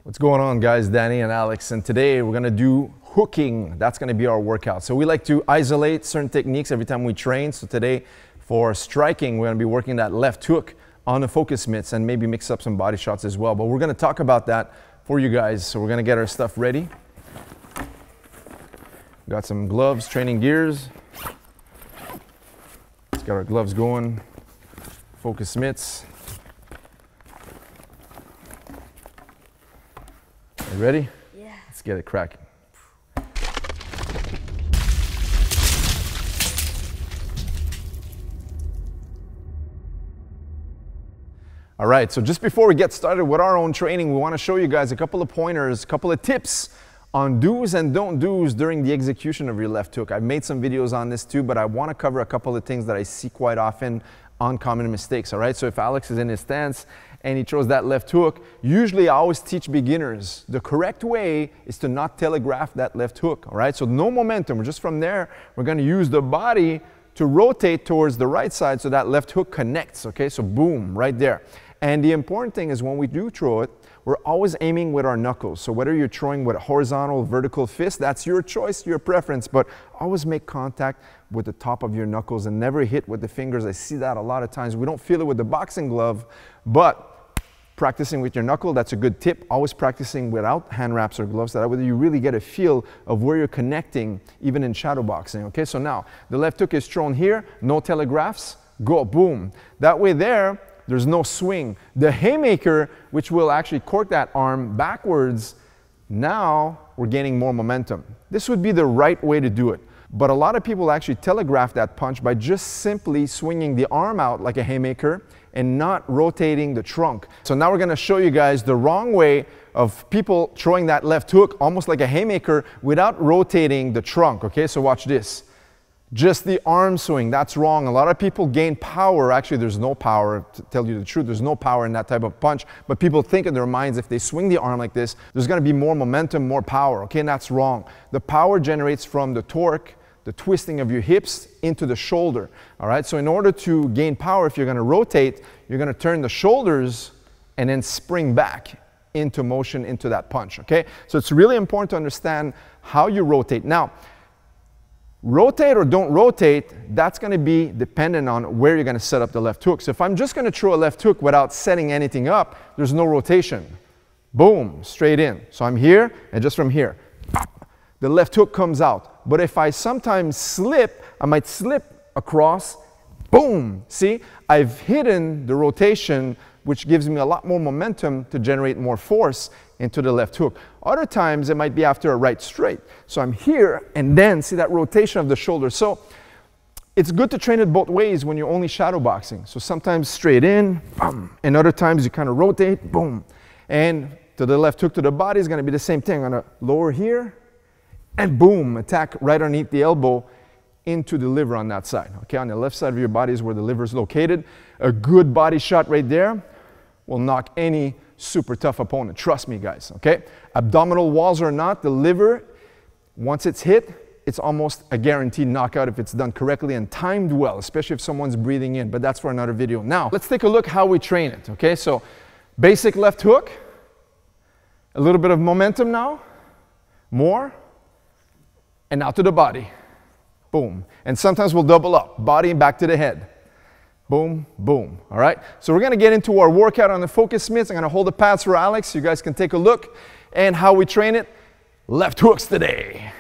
What's going on, guys? Danny and Alex, and today we're gonna do hooking. That's gonna be our workout. So we like to isolate certain techniques every time we train. So today for striking, we're gonna be working that left hook on the focus mitts and maybe mix up some body shots as well. But we're gonna talk about that for you guys. So we're gonna get our stuff ready. Got some gloves, training gears. Let's get our gloves going. Focus mitts. You ready? Yeah. Let's get it cracking. All right, so just before we get started with our own training, we want to show you guys a couple of pointers, a couple of tips on do's and don't do's during the execution of your left hook. I've made some videos on this too, but I want to cover a couple of things that I see quite often on common mistakes, all right? So if Alex is in his stance and he throws that left hook, usually I always teach beginners, the correct way is to not telegraph that left hook, all right? So no momentum, just from there, we're gonna use the body to rotate towards the right side so that left hook connects, okay? So boom, right there. And the important thing is when we do throw it, we're always aiming with our knuckles. So whether you're throwing with a horizontal, vertical fist, that's your choice, your preference, but always make contact with the top of your knuckles and never hit with the fingers. I see that a lot of times. We don't feel it with the boxing glove, but practicing with your knuckle, that's a good tip. Always practicing without hand wraps or gloves, so that way you really get a feel of where you're connecting, even in shadow boxing, okay? So now, the left hook is thrown here, no telegraphs, go, boom. That way there's no swing. The haymaker, which will actually cork that arm backwards, now we're gaining more momentum. This would be the right way to do it. But a lot of people actually telegraph that punch by just simply swinging the arm out like a haymaker and not rotating the trunk. So now we're gonna show you guys the wrong way of people throwing that left hook almost like a haymaker without rotating the trunk, okay? So watch this. Just the arm swing, that's wrong. A lot of people gain power. Actually, there's no power, to tell you the truth, there's no power in that type of punch, but people think in their minds if they swing the arm like this, there's gonna be more momentum, more power, okay? And that's wrong. The power generates from the torque, the twisting of your hips into the shoulder, all right? So in order to gain power, if you're gonna rotate, you're gonna turn the shoulders and then spring back into motion into that punch, okay? So it's really important to understand how you rotate. Now, rotate or don't rotate, that's gonna be dependent on where you're gonna set up the left hook. So if I'm just gonna throw a left hook without setting anything up, there's no rotation. Boom, straight in. So I'm here, and just from here, the left hook comes out. But if I sometimes slip, I might slip across, boom. See, I've hidden the rotation, which gives me a lot more momentum to generate more force into the left hook. Other times it might be after a right straight. So I'm here and then see that rotation of the shoulder. So it's good to train it both ways when you're only shadow boxing. So sometimes straight in, and other times you kind of rotate, boom. And to the left hook to the body is gonna be the same thing. I'm gonna lower here and boom, attack right underneath the elbow into the liver on that side. Okay, on the left side of your body is where the liver is located. A good body shot right there will knock any super tough opponent. Trust me, guys, okay? Abdominal walls or not, the liver, once it's hit, it's almost a guaranteed knockout if it's done correctly and timed well, especially if someone's breathing in, but that's for another video. Now, let's take a look how we train it, okay? So, basic left hook, a little bit of momentum now, more, and now to the body, boom. And sometimes we'll double up, body back to the head. Boom, boom, all right? So we're gonna get into our workout on the focus mitts. I'm gonna hold the pads for Alex so you guys can take a look and how we train it. Left hooks today.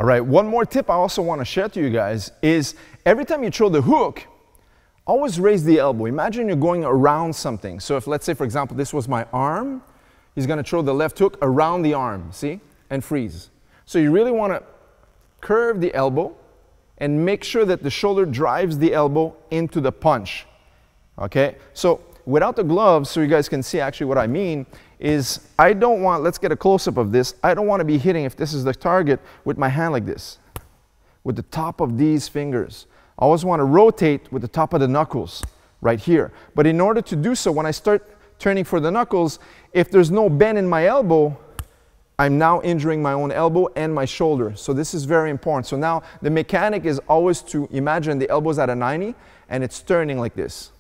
All right, one more tip I also want to share to you guys is every time you throw the hook, always raise the elbow. Imagine you're going around something. So if, let's say, for example, this was my arm, he's going to throw the left hook around the arm, see? And freeze. So you really want to curve the elbow and make sure that the shoulder drives the elbow into the punch. Okay? So without the gloves, so you guys can see actually what I mean, is I don't want, let's get a close-up of this, I don't want to be hitting, if this is the target, with my hand like this, with the top of these fingers. I always want to rotate with the top of the knuckles right here. But in order to do so, when I start turning for the knuckles, if there's no bend in my elbow, I'm now injuring my own elbow and my shoulder. So this is very important. So now the mechanic is always to imagine the elbow's at a 90 and it's turning like this.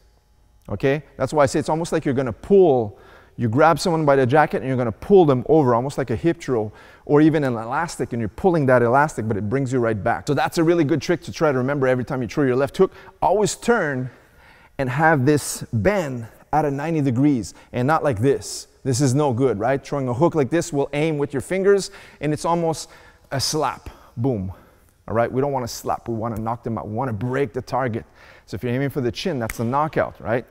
Okay? That's why I say it's almost like you're going to pull. You grab someone by the jacket and you're going to pull them over, almost like a hip throw, or even an elastic, and you're pulling that elastic, but it brings you right back. So that's a really good trick to try to remember every time you throw your left hook. Always turn and have this bend at a 90 degrees and not like this. This is no good, right? Throwing a hook like this will aim with your fingers and it's almost a slap. Boom. All right? We don't want to slap. We want to knock them out. We want to break the target. So if you're aiming for the chin, that's the knockout, right?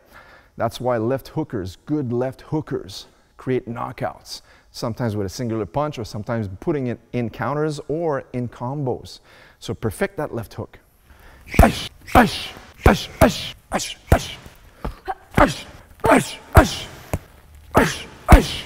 That's why left hookers, good left hookers, create knockouts. Sometimes with a singular punch or sometimes putting it in counters or in combos. So perfect that left hook. Ash, ash, ash, ash, ash, ash, ash, ash, ash, ash, ash.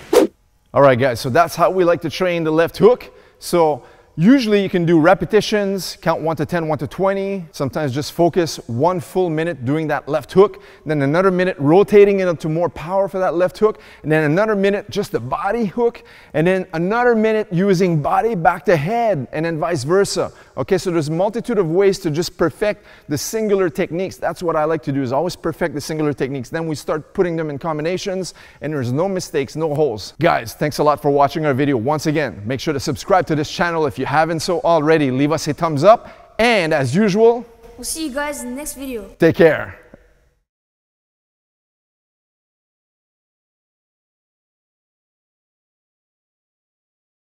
All right, guys, so that's how we like to train the left hook. So usually you can do repetitions, count 1 to 10, 1 to 20. Sometimes just focus 1 full minute doing that left hook, then another minute rotating it into more power for that left hook, and then another minute just the body hook, and then another minute using body back to head, and then vice versa. Okay, so there's a multitude of ways to just perfect the singular techniques. That's what I like to do, is always perfect the singular techniques. Then we start putting them in combinations, and there's no mistakes, no holes. Guys, thanks a lot for watching our video. Once again, make sure to subscribe to this channel if you haven't so already. Leave us a thumbs up, and as usual, we'll see you guys in the next video. Take care.